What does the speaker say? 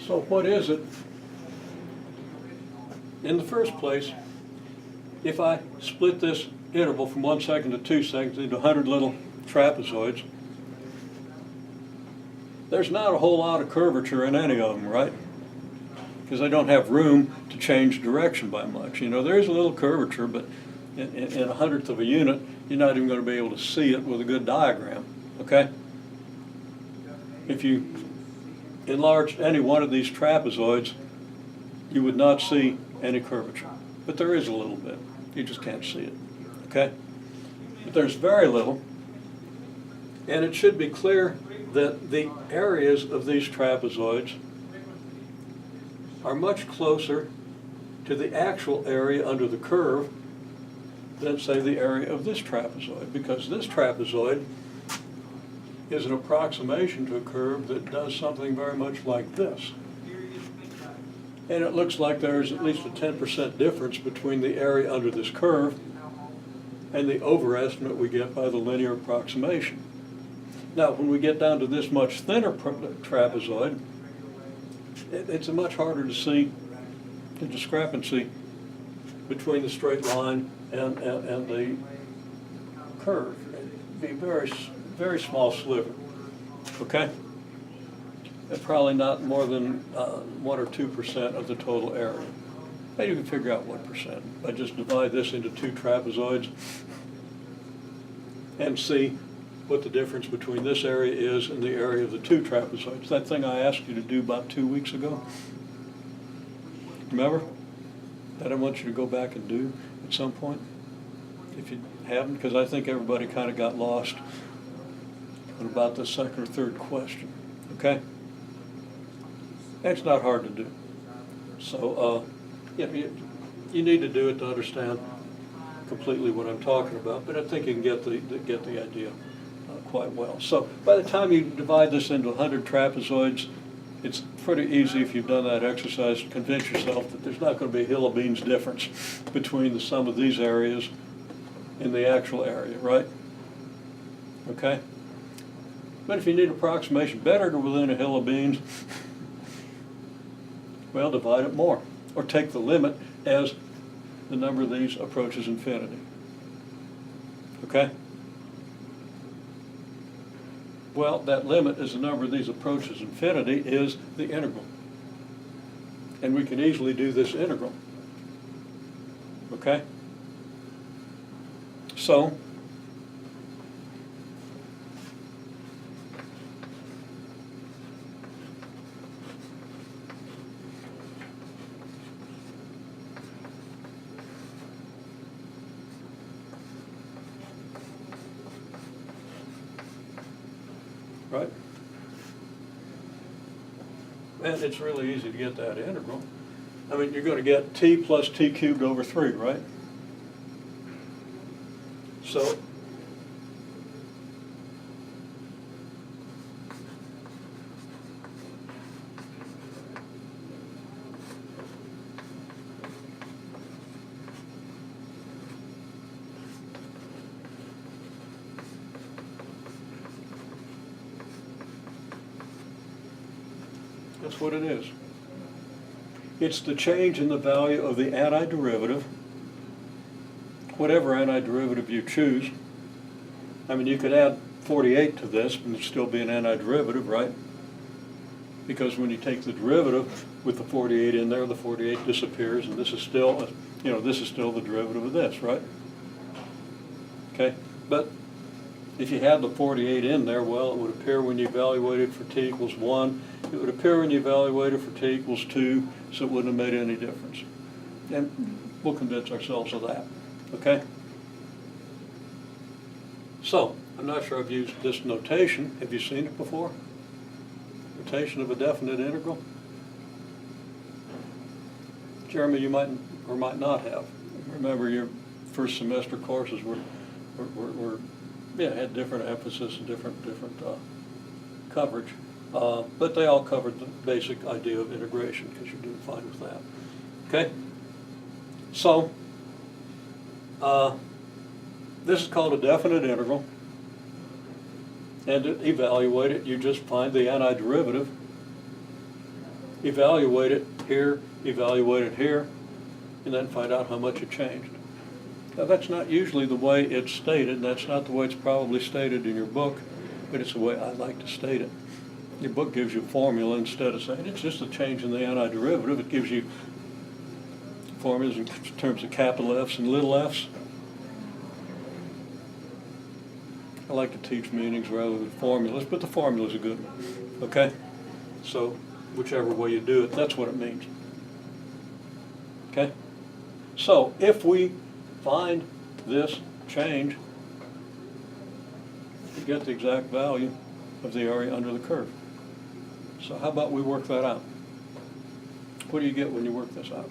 So what is it? In the first place, if I split this interval from 1 second to 2 seconds into 100 little trapezoids, there's not a whole lot of curvature in any of them, right? Because they don't have room to change direction by much. You know, there's a little curvature, but in a hundredth of a unit, you're not even going to be able to see it with a good diagram, okay? If you enlarged any one of these trapezoids, you would not see any curvature. But there is a little bit. You just can't see it, okay? But there's very little, and it should be clear that the areas of these trapezoids are much closer to the actual area under the curve than, say, the area of this trapezoid, because this trapezoid is an approximation to a curve that does something very much like this. And it looks like there's at least a 10% difference between the area under this curve and the overestimate we get by the linear approximation. Now, when we get down to this much thinner trapezoid, it's much harder to see the discrepancy between the straight line and the curve. It'd be a very small sliver, okay? And probably not more than 1 or 2% of the total area. Maybe you can figure out what percent. I just divide this into 2 trapezoids and see what the difference between this area is and the area of the 2 trapezoids. That thing I asked you to do about 2 weeks ago. Remember? That I want you to go back and do at some point, if you haven't, because I think everybody kind of got lost on about the second or third question, okay? It's not hard to do. So, yeah, you need to do it to understand completely what I'm talking about, but I think you can get the idea quite well. So by the time you divide this into 100 trapezoids, it's pretty easy, if you've done that exercise, to convince yourself that there's not going to be a hill of beans difference between the sum of these areas and the actual area, right? Okay? But if you need approximation better to within a hill of beans, well, divide it more, or take the limit as the number of these approaches infinity. Okay? Well, that limit as the number of these approaches infinity is the integral. And we can easily do this integral. Okay? So, right? And it's really easy to get that integral. I mean, you're going to get t plus t cubed over 3, right? So, that's what it is. It's the change in the value of the antiderivative, whatever antiderivative you choose. I mean, you could add 48 to this and it'd still be an antiderivative, right? Because when you take the derivative with the 48 in there, the 48 disappears, and this is still, this is still the derivative of this, right? Okay, but if you had the 48 in there, well, it would appear when you evaluate it for t equals 1, it would appear when you evaluate it for t equals 2, so it wouldn't have made any difference. And we'll convince ourselves of that, okay? So, I'm not sure I've used this notation. Have you seen it before? Notation of a definite integral? Jeremy, you might or might not have. Remember, your first semester courses had different emphasis and different coverage, but they all covered the basic idea of integration, because you're doing fine with that. Okay? So, this is called a definite integral, and to evaluate it, you just find the antiderivative evaluate it here, evaluate it here, and then find out how much it changed. Now, that's not usually the way it's stated, and that's not the way it's probably stated in your book, but it's the way I like to state it. Your book gives you a formula instead of saying it's just a change in the antiderivative. It gives you formulas in terms of capital F's and little f's. I like to teach meanings rather than formulas, but the formula's a good one, okay? So whichever way you do it, that's what it means, okay? So if we find this change, you get the exact value of the area under the curve. So how about we work that out? What do you get when you work this out?